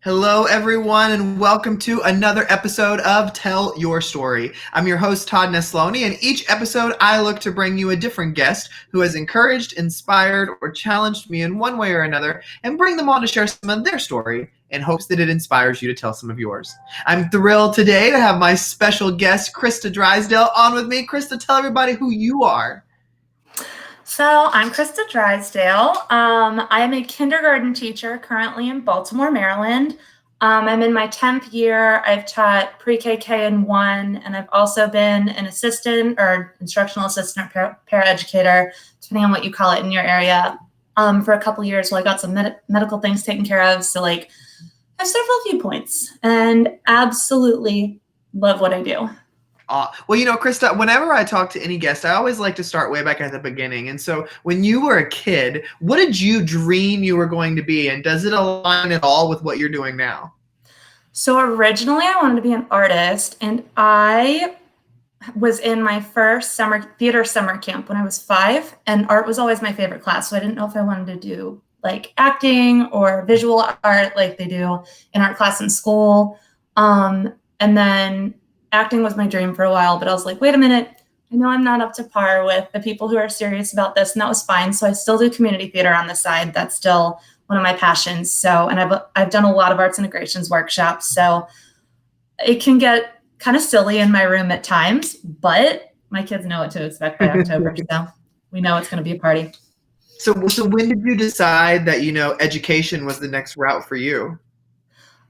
Hello, everyone, and welcome to another episode of Tell Your Story. I'm your host, Todd Nesloni, and each episode I look to bring you a different guest who has encouraged, inspired, or challenged me in one way or another, and bring them on to share some of their story in hopes that it inspires you to tell some of yours. I'm thrilled today to have my special guest, Crista Drysdale, on with me. Crista, tell everybody who you are. So I'm Crista Drysdale. I am a kindergarten teacher currently in Baltimore, Maryland. I'm in my 10th year. I've taught pre-K, K, and 1, and I've also been an assistant or instructional assistant or paraeducator, depending on what you call it in your area, for a couple years while I got some medical things taken care of. So I have several viewpoints and absolutely love what I do. Well, Crista, whenever I talk to any guest, I always like to start way back at the beginning. And so when you were a kid, what did you dream you were going to be? And does it align at all with what you're doing now? So originally I wanted to be an artist, and I was in my first theater summer camp when I was 5, and art was always my favorite class. So I didn't know if I wanted to do like acting or visual art like they do in art class in school. And then acting was my dream for a while, but I was like, wait a minute, I know I'm not up to par with the people who are serious about this, and that was fine. So I still do community theater on the side. That's still one of my passions. So, and I've done a lot of arts integrations workshops. So it can get kind of silly in my room at times, but my kids know what to expect by October. So we know it's going to be a party. So when did you decide that, education was the next route for you?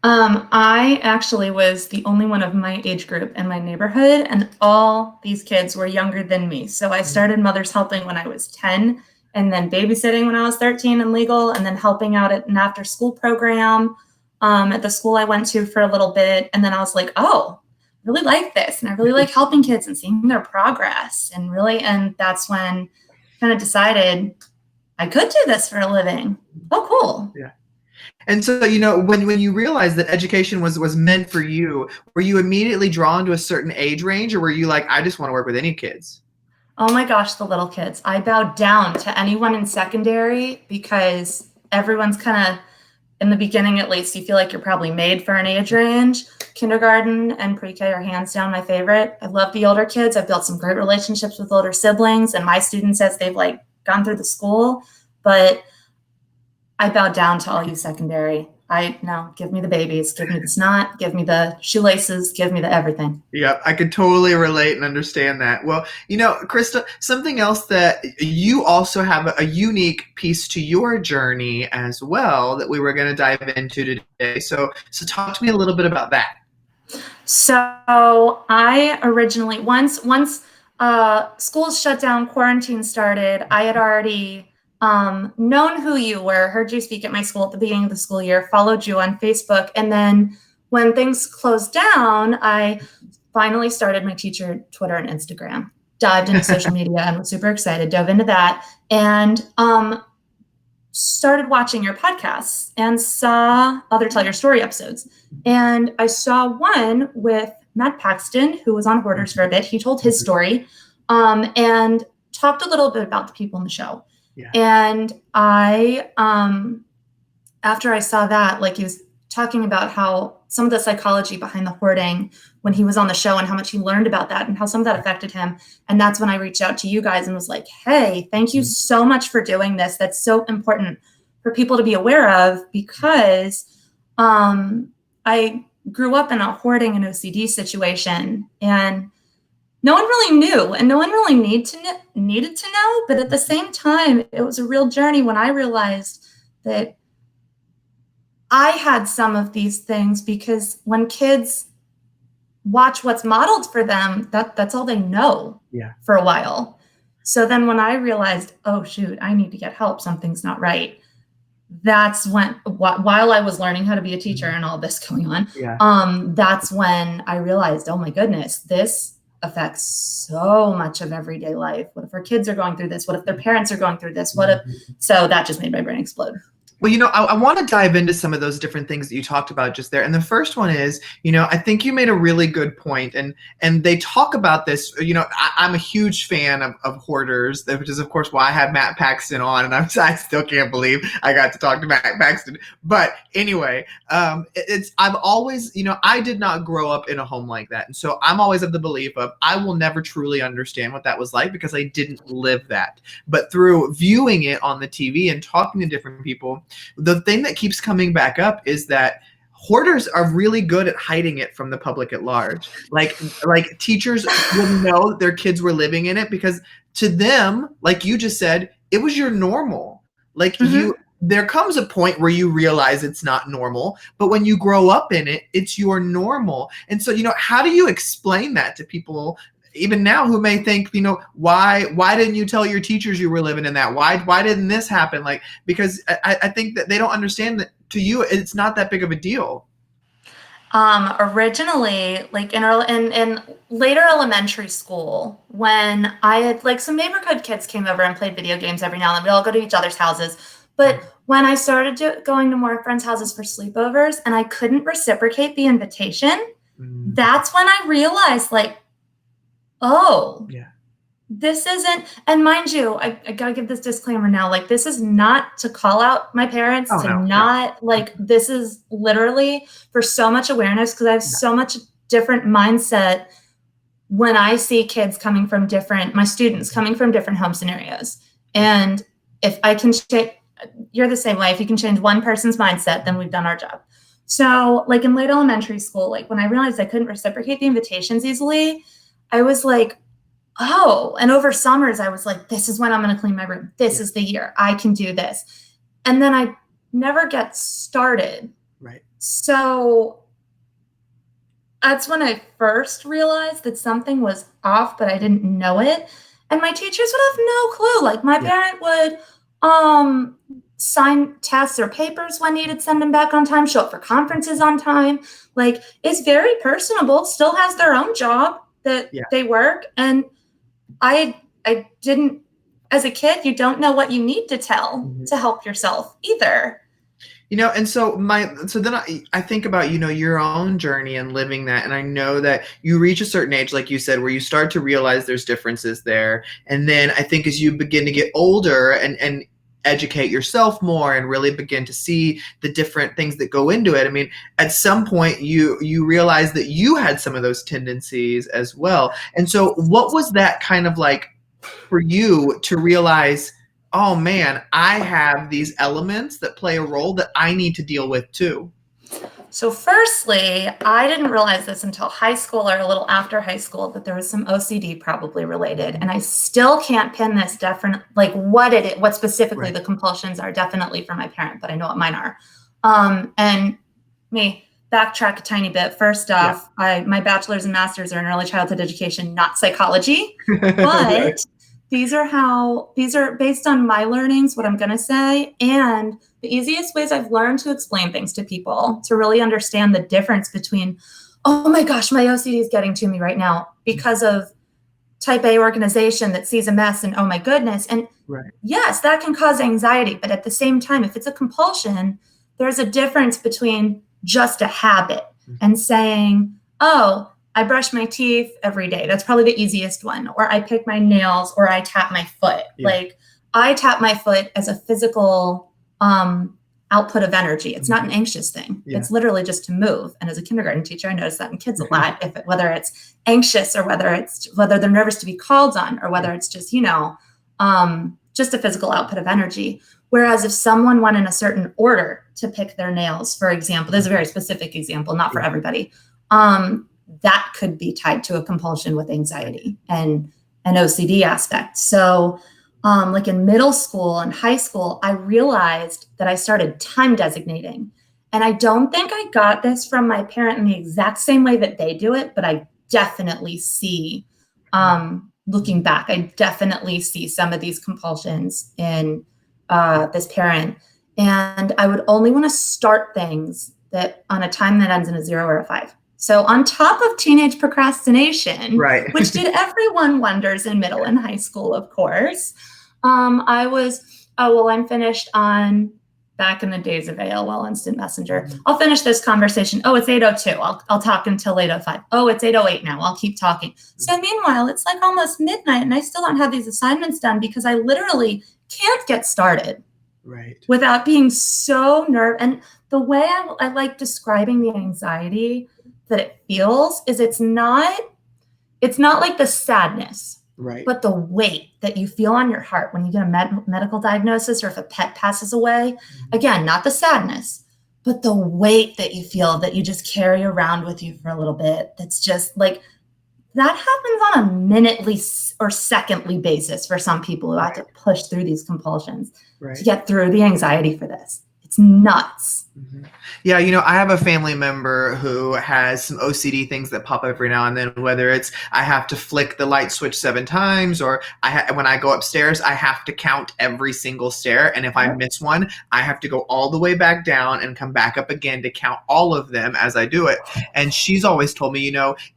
I actually was the only one of my age group in my neighborhood, and all these kids were younger than me. So I started Mother's Helping when I was 10, and then babysitting when I was 13 and legal, and then helping out at an after-school program at the school I went to for a little bit. And then I was like, oh, I really like this, and I really like helping kids and seeing their progress. And that's when I kind of decided I could do this for a living. Oh, cool. Yeah. And so, when you realized that education was meant for you, were you immediately drawn to a certain age range, or were you like, I just want to work with any kids? Oh my gosh, the little kids. I bowed down to anyone in secondary because everyone's kind of, in the beginning at least, you feel like you're probably made for an age range. Kindergarten and pre-K are hands down my favorite. I love the older kids. I've built some great relationships with older siblings and my students as they've gone through the school, but I bowed down to all you secondary. Give me the babies, give me the snot, give me the shoelaces, give me the everything. Yeah, I could totally relate and understand that. Well, Crista, something else that you also have a unique piece to your journey as well that we were going to dive into today. So talk to me a little bit about that. So I originally, once schools shut down, quarantine started, I had already known who you were, heard you speak at my school at the beginning of the school year, followed you on Facebook. And then when things closed down, I finally started my teacher Twitter and Instagram, dived into social media and was super excited, dove into that, and started watching your podcasts and saw other Tell Your Story episodes. And I saw one with Matt Paxton, who was on Hoarders for a bit. He told his story and talked a little bit about the people in the show. Yeah. And I, after I saw that, he was talking about how some of the psychology behind the hoarding when he was on the show and how much he learned about that and how some of that affected him. And that's when I reached out to you guys and was like, hey, thank you so much for doing this. That's so important for people to be aware of because I grew up in a hoarding and OCD situation, and no one really knew, and no one really needed to know. But at the same time, it was a real journey when I realized that I had some of these things, because when kids watch what's modeled for them, that's all they know for a while. So then when I realized, oh, shoot, I need to get help, something's not right. That's when, while I was learning how to be a teacher and all this going on, that's when I realized, oh my goodness, this affects so much of everyday life. What if our kids are going through this? What if their parents are going through this? So that just made my brain explode. Well, I want to dive into some of those different things that you talked about just there. And the first one is, I think you made a really good point, and they talk about this. I'm a huge fan of hoarders, which is of course why I had Matt Paxton on, and I still can't believe I got to talk to Matt Paxton. But anyway, I've always, I did not grow up in a home like that, and so I'm always of the belief of I will never truly understand what that was like because I didn't live that. But through viewing it on the TV and talking to different people, the thing that keeps coming back up is that hoarders are really good at hiding it from the public at large. Like teachers wouldn't know that their kids were living in it because to them, like you just said, it was your normal. Like there comes a point where you realize it's not normal, but when you grow up in it, it's your normal. And so, how do you explain that to people even now who may think, why didn't you tell your teachers you were living in that? Why didn't this happen? Like, because I think that they don't understand that to you, it's not that big of a deal. Originally, like in later elementary school, when I had like some neighborhood kids came over and played video games every now and then, we'd all go to each other's houses. But when I started going to more friends' houses for sleepovers and I couldn't reciprocate the invitation, that's when I realized, like, oh, yeah, this isn't, and mind you, I gotta give this disclaimer now, like, this is not to call out my parents, like, this is literally for so much awareness, because I have so much different mindset when I see kids coming from my students coming from different home scenarios. And if I can you're the same way, if you can change one person's mindset, then we've done our job. So, like, in late elementary school, like, when I realized I couldn't reciprocate the invitations easily, I was like, oh, and over summers, I was like, this is when I'm going to clean my room. This is the year I can do this. And then I never get started. Right. So that's when I first realized that something was off, but I didn't know it. And my teachers would have no clue. Like, my parent would sign tests or papers when needed, send them back on time, show up for conferences on time. Like, it's very personable, still has their own job that they work. And I didn't, as a kid, you don't know what you need to tell to help yourself either. And so then I think about, your own journey and living that. And I know that you reach a certain age, like you said, where you start to realize there's differences there. And then I think as you begin to get older and educate yourself more and really begin to see the different things that go into it. I mean, at some point you realize that you had some of those tendencies as well. And so what was that kind of like for you to realize, oh man, I have these elements that play a role that I need to deal with too? So firstly, I didn't realize this until high school or a little after high school, that there was some OCD probably related. And I still can't pin this definite, like what specifically the compulsions are definitely for my parent, but I know what mine are. And me backtrack a tiny bit. First off, my bachelor's and master's are in early childhood education, not psychology, but these are based on my learnings, what I'm going to say. And the easiest ways I've learned to explain things to people to really understand the difference between, oh my gosh, my OCD is getting to me right now because of type A organization that sees a mess and oh my goodness. And yes, that can cause anxiety. But at the same time, if it's a compulsion, there's a difference between just a habit and saying, oh, I brush my teeth every day. That's probably the easiest one. Or I pick my nails, or I tap my foot. Like, I tap my foot as a physical output of energy. It's not an anxious thing. It's literally just to move. And as a kindergarten teacher, I notice that in kids a lot, whether it's anxious or whether they're nervous to be called on, or whether it's just, just a physical output of energy. Whereas if someone went in a certain order to pick their nails, for example, there's a very specific example, not for everybody, that could be tied to a compulsion with anxiety and an OCD aspect. So like in middle school and high school, I realized that I started time designating. And I don't think I got this from my parent in the exact same way that they do it, but I definitely see, looking back, I definitely see some of these compulsions in this parent. And I would only want to start things that on a time that ends in a 0 or a 5. So on top of teenage procrastination, which did everyone wonders in middle and high school, of course, I'm finished on back in the days of AOL Instant Messenger. I'll finish this conversation. Oh, it's 8:02. I'll talk until 8:05. Oh, it's 8:08 now. I'll keep talking. So meanwhile, it's like almost midnight and I still don't have these assignments done because I literally can't get started without being so nervous. And the way I like describing the anxiety that it feels is it's not like the sadness. Right. But the weight that you feel on your heart when you get a medical diagnosis or if a pet passes away, again, not the sadness, but the weight that you feel that you just carry around with you for a little bit. That's just like, that happens on a minutely or secondly basis for some people who have to push through these compulsions to get through the anxiety for this. It's nuts. Yeah, I have a family member who has some OCD things that pop up every now and then, whether it's I have to flick the light switch 7 times or when I go upstairs, I have to count every single stair. And if I miss one, I have to go all the way back down and come back up again to count all of them as I do it. And she's always told me,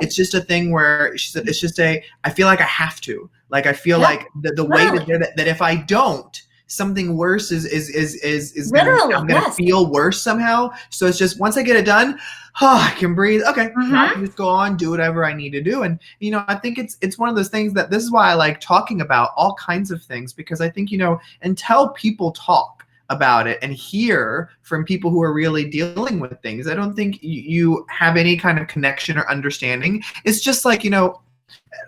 it's just a thing where she said, I feel like I have to. Like, I feel like the weight is there that if I don't, something worse is I'm gonna feel worse somehow. So it's just once I get it done, I can breathe. Okay, I can just go on, do whatever I need to do. And I think it's one of those things that this is why I like talking about all kinds of things, because I think until people talk about it and hear from people who are really dealing with things, I don't think you have any kind of connection or understanding. It's just like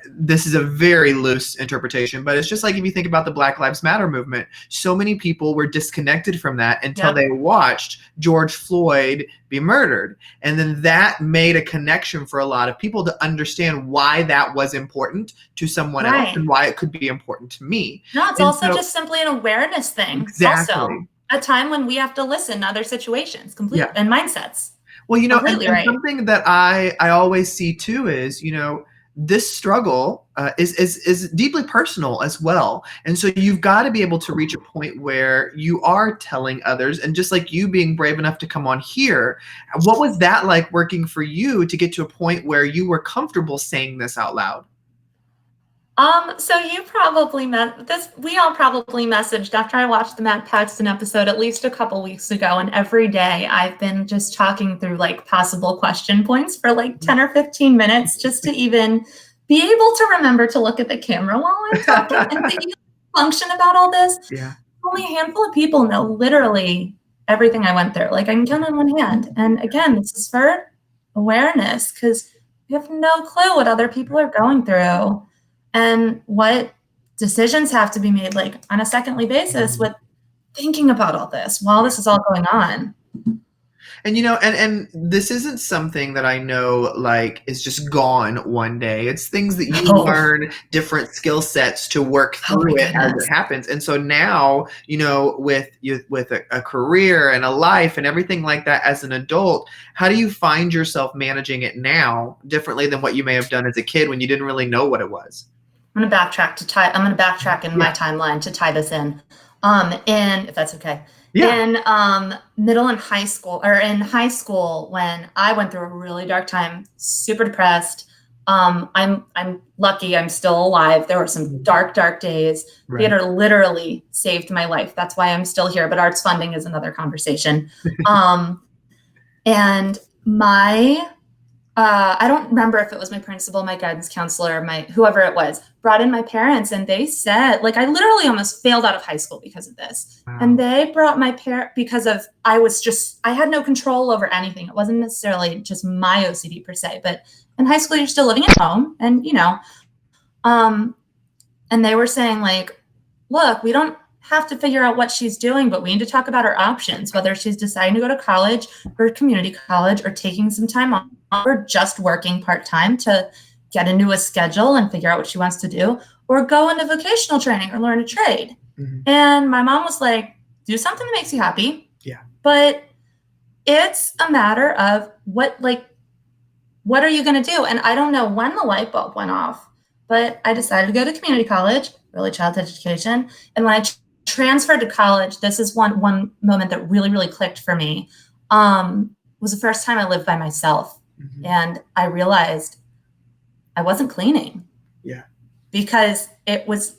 this is a very loose interpretation, but it's just like if you think about the Black Lives Matter movement, so many people were disconnected from that until they watched George Floyd be murdered. And then that made a connection for a lot of people to understand why that was important to someone else and why it could be important to me. No, it's also just simply an awareness thing. Exactly. Also, a time when we have to listen to other situations and mindsets. Well, and something that I always see too is, this struggle is deeply personal as well. And so you've got to be able to reach a point where you are telling others, and just like you being brave enough to come on here, what was that like working for you to get to a point where you were comfortable saying this out loud? So you probably we all probably messaged after I watched the Matt Paxton episode at least a couple weeks ago. And every day I've been just talking through like possible question points for like 10 or 15 minutes just to even be able to remember to look at the camera while I'm talking and to even function about all this. Yeah. Only a handful of people know literally everything I went through. Like I can count on one hand. And again, this is for awareness because we have no clue what other people are going through. And what decisions have to be made, like on a secondly basis, with thinking about all this while this is all going on. And and this isn't something that I know like is just gone one day. It's things that you learn, different skill sets to work through it as it happens. And so now, with a career and a life and everything like that as an adult, how do you find yourself managing it now differently than what you may have done as a kid when you didn't really know what it was? I'm going to backtrack in my timeline to tie this in. And if that's okay. Yeah. In middle and high school, or in high school, when I went through a really dark time, super depressed. I'm lucky I'm still alive. There were some dark days. Theater literally saved my life. That's why I'm still here. But arts funding is another conversation. And I don't remember if it was my principal, my guidance counselor, whoever it was, brought in my parents, and they said, like, I literally almost failed out of high school because of this. Wow. And they brought my parent because of, I had no control over anything. It wasn't necessarily just my OCD per se, but in high school, you're still living at home and, and they were saying like, look, we don't have to figure out what she's doing, but we need to talk about her options, whether she's deciding to go to college or community college or taking some time off or just working part-time to get into a schedule and figure out what she wants to do, or go into vocational training or learn a trade. Mm-hmm. And my mom was like, do something that makes you happy. Yeah. But it's a matter of what are you going to do? And I don't know when the light bulb went off, but I decided to go to community college, early childhood education. And when I transferred to college, this is one moment that really, really clicked for me. Was the first time I lived by myself. Mm-hmm. And I realized I wasn't cleaning. Yeah. Because it was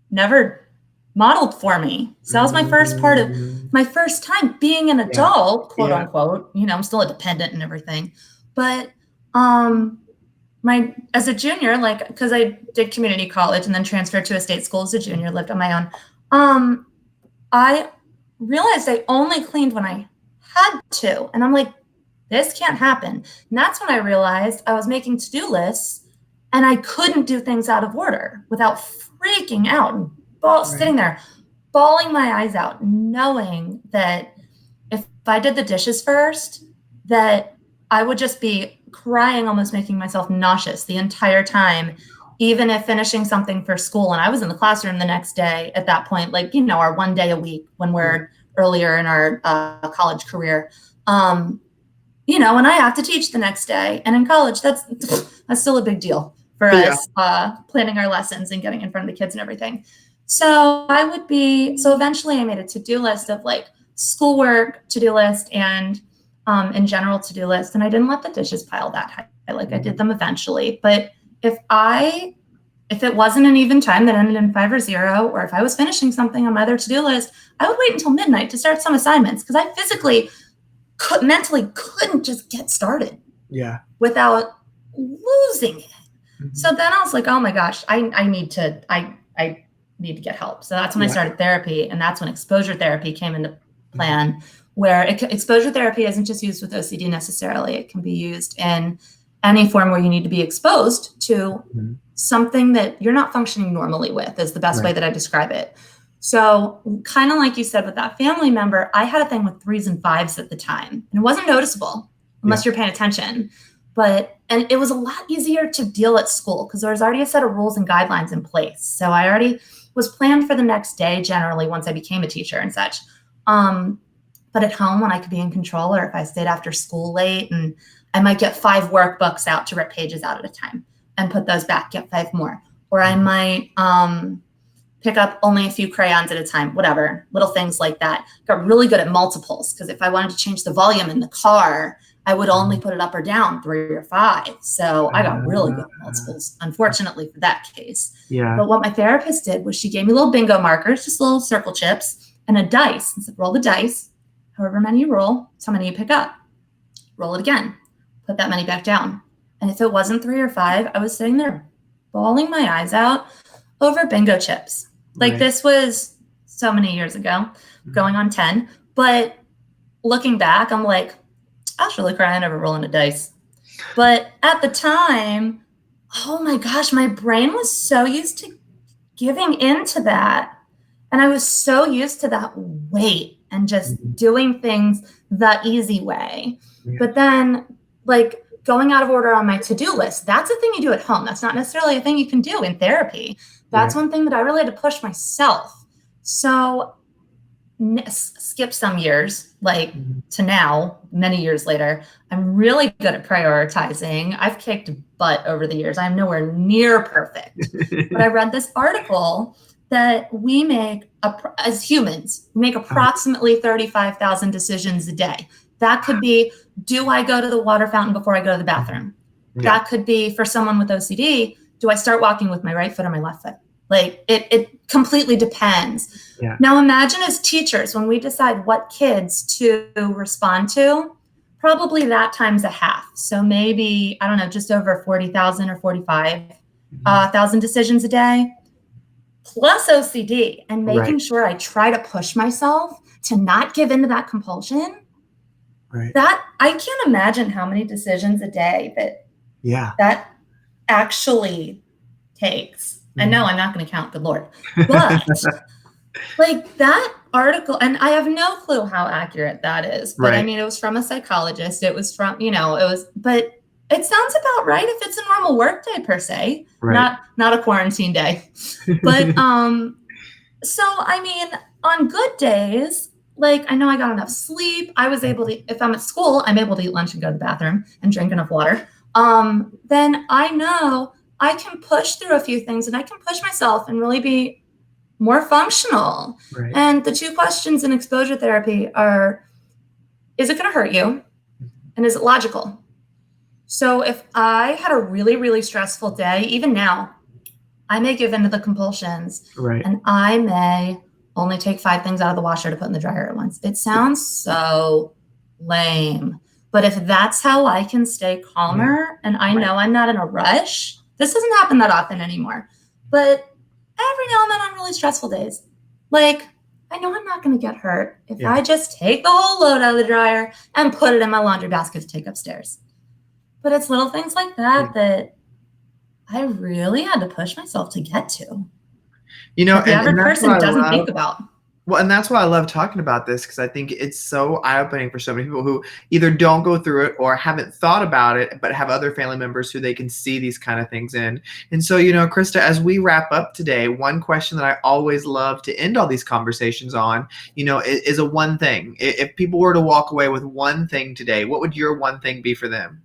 never modeled for me. So that was my first part of my first time being an adult, quote unquote. You know, I'm still a dependent and everything. But as a junior, like, because I did community college and then transferred to a state school as a junior, lived on my own, I realized I only cleaned when I had to. And I'm like, this can't happen. And that's when I realized I was making to-do lists and I couldn't do things out of order without freaking out and sitting there, bawling my eyes out, knowing that if I did the dishes first, that I would just be crying, almost making myself nauseous the entire time, even if finishing something for school. And I was in the classroom the next day at that point, like, you know, our one day a week when we're earlier in our college career, you know, and I have to teach the next day. And in college, that's still a big deal for us, planning our lessons and getting in front of the kids and everything. So eventually I made a to-do list of like schoolwork to-do list and in general to-do list. And I didn't let the dishes pile that high. Like I did them eventually. But if it wasn't an even time that ended in 5 or 0, or if I was finishing something on my other to-do list, I would wait until midnight to start some assignments because I physically mentally couldn't just get started without losing it. So then I was like, oh my gosh, I need to get help. So that's when I started therapy, and that's when exposure therapy came into plan, where exposure therapy isn't just used with OCD necessarily. It can be used in any form where you need to be exposed to something that you're not functioning normally with, is the best way that I describe it. So kind of like you said with that family member, I had a thing with 3s and 5s at the time, and it wasn't noticeable unless you're paying attention. And it was a lot easier to deal at school because there was already a set of rules and guidelines in place. So I already was planned for the next day generally once I became a teacher and such. But at home, when I could be in control, or if I stayed after school late, and I might get 5 workbooks out to rip pages out at a time and put those back, get 5 more. Or I might pick up only a few crayons at a time, whatever, little things like that. Got really good at multiples because if I wanted to change the volume in the car, I would only put it up or down 3 or 5. So I got really good at multiples, unfortunately for that case. But what my therapist did was she gave me little bingo markers, just little circle chips, and a dice, and said, roll the dice. However many you roll, that's how many you pick up. Roll it again. Put that many back down. And if it wasn't 3 or 5, I was sitting there bawling my eyes out over bingo chips. Like this was so many years ago, going on 10. But looking back, I'm like, I was really crying over rolling a dice. But at the time, oh my gosh, my brain was so used to giving into that. And I was so used to that weight and just doing things the easy way. But then, like, going out of order on my to-do list, that's a thing you do at home. That's not necessarily a thing you can do in therapy. That's one thing that I really had to push myself. So skip some years, like to now, many years later, I'm really good at prioritizing. I've kicked butt over the years. I'm nowhere near perfect. But I read this article that we make, as humans, we make approximately 35,000 decisions a day. That could be, do I go to the water fountain before I go to the bathroom? That could be, for someone with OCD, do I start walking with my right foot or my left foot? Like it completely depends. Now imagine as teachers, when we decide what kids to respond to, probably that times a half. So maybe, I don't know, just over 40,000 or 45,000 decisions a day, plus OCD, and making sure I try to push myself to not give into that compulsion. That I can't imagine how many decisions a day that actually takes. I know I'm not going to count, good Lord. But like that article, and I have no clue how accurate that is. But I mean, it was from a psychologist. It was from, but it sounds about right if it's a normal work day per se, not a quarantine day. But so I mean, on good days, like I know I got enough sleep. I was able to, if I'm at school, I'm able to eat lunch and go to the bathroom and drink enough water. Then I know I can push through a few things and I can push myself and really be more functional. And the 2 questions in exposure therapy are, is it going to hurt you? And is it logical? So if I had a really, really stressful day, even now, I may give into the compulsions and I may only take 5 things out of the washer to put in the dryer at once. It sounds so lame. But if that's how I can stay calmer and I know I'm not in a rush, this doesn't happen that often anymore. But every now and then on really stressful days, like I know I'm not going to get hurt if I just take the whole load out of the dryer and put it in my laundry basket to take upstairs. But it's little things like that that I really had to push myself to get to. You know, that the average person doesn't think about. Well, and that's why I love talking about this, because I think it's so eye-opening for so many people who either don't go through it or haven't thought about it, but have other family members who they can see these kind of things in. And so, you know, Crista, as we wrap up today, one question that I always love to end all these conversations on, you know, is a one thing. If people were to walk away with one thing today, what would your one thing be for them?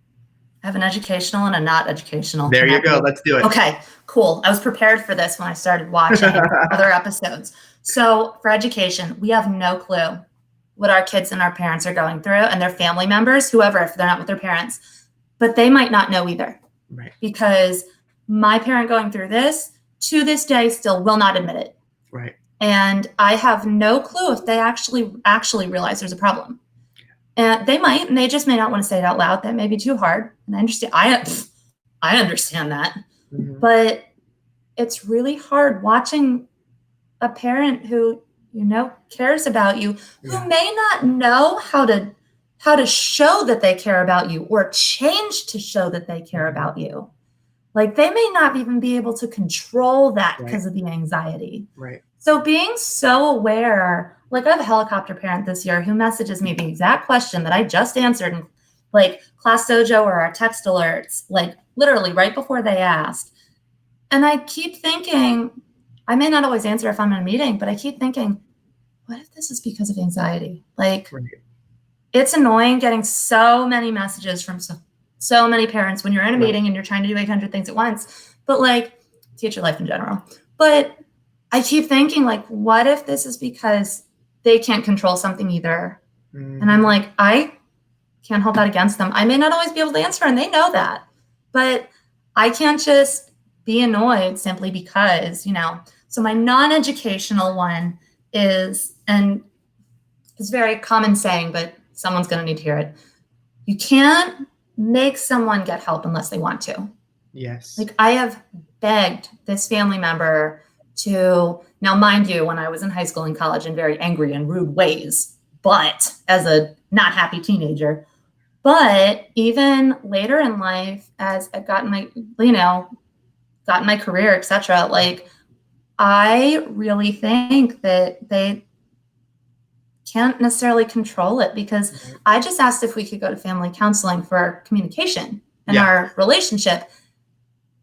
I have an educational and a not educational. There you go. Let's do it. Okay, cool. I was prepared for this when I started watching other episodes. So for education, we have no clue what our kids and our parents are going through, and their family members, whoever, if they're not with their parents, but they might not know either. Right. Because my parent going through this, to this day, still will not admit it. Right. And I have no clue if they actually realize there's a problem. And they might, and they just may not want to say it out loud. That may be too hard. And I understand. I understand that. Mm-hmm. But it's really hard watching a parent who, you know, cares about you, who may not know how to show that they care about you or change to show that they care about you. Like they may not even be able to control that because of the anxiety. Right. So being so aware, like I have a helicopter parent this year who messages me the exact question that I just answered in like Class Dojo or our text alerts, like literally right before they asked. And I keep thinking, I may not always answer if I'm in a meeting, but I keep thinking, what if this is because of anxiety? Like it's annoying getting so many messages from so many parents when you're in a meeting and you're trying to do 800 things at once, but like teach your life in general. But I keep thinking like, what if this is because they can't control something either? And I'm like, I can't hold that against them. I may not always be able to answer and they know that, but I can't just be annoyed simply because, you know. So my non-educational one is, and it's very common saying, but someone's going to need to hear it. You can't make someone get help unless they want to. Yes. Like I have begged this family member to, now mind you, when I was in high school and college in very angry and rude ways, but as a not happy teenager, but even later in life, as I've gotten my career, etc., like I really think that they can't necessarily control it, because I just asked if we could go to family counseling for our communication and our relationship,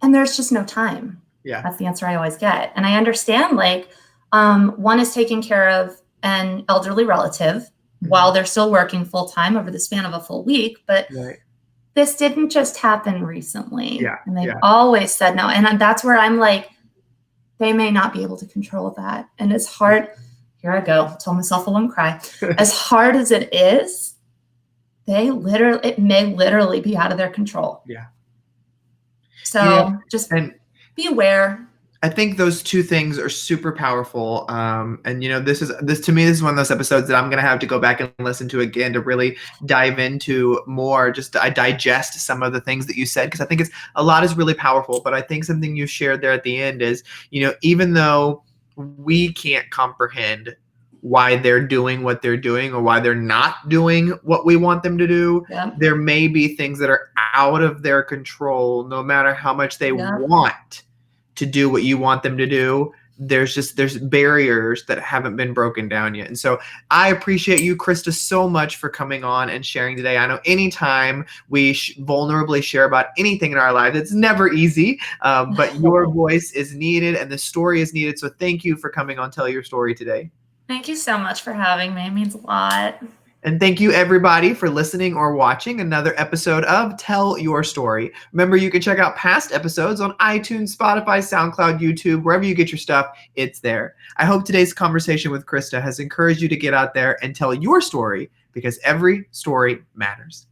and there's just no time. Yeah. That's the answer I always get. And I understand like one is taking care of an elderly relative while they're still working full time over the span of a full week, but this didn't just happen recently. Yeah. And they've always said no. And that's where I'm like, they may not be able to control that. And it's hard. Here I go. Tell myself I won't cry. As hard as it is, it may literally be out of their control. Yeah. So just be aware. I think those two things are super powerful. And you know, this to me, this is one of those episodes that I'm going to have to go back and listen to again to really dive into more, just to digest some of the things that you said, because I think a lot is really powerful. But I think something you shared there at the end is, you know, even though we can't comprehend why they're doing what they're doing or why they're not doing what we want them to do, there may be things that are out of their control, no matter how much they want to do what you want them to do. There's barriers that haven't been broken down yet. And so I appreciate you, Crista, so much for coming on and sharing today. I know anytime we vulnerably share about anything in our lives, it's never easy, but your voice is needed and the story is needed. So thank you for coming on Tell Your Story today. Thank you so much for having me. It means a lot. And thank you, everybody, for listening or watching another episode of Tell Your Story. Remember, you can check out past episodes on iTunes, Spotify, SoundCloud, YouTube, wherever you get your stuff, it's there. I hope today's conversation with Crista has encouraged you to get out there and tell your story, because every story matters.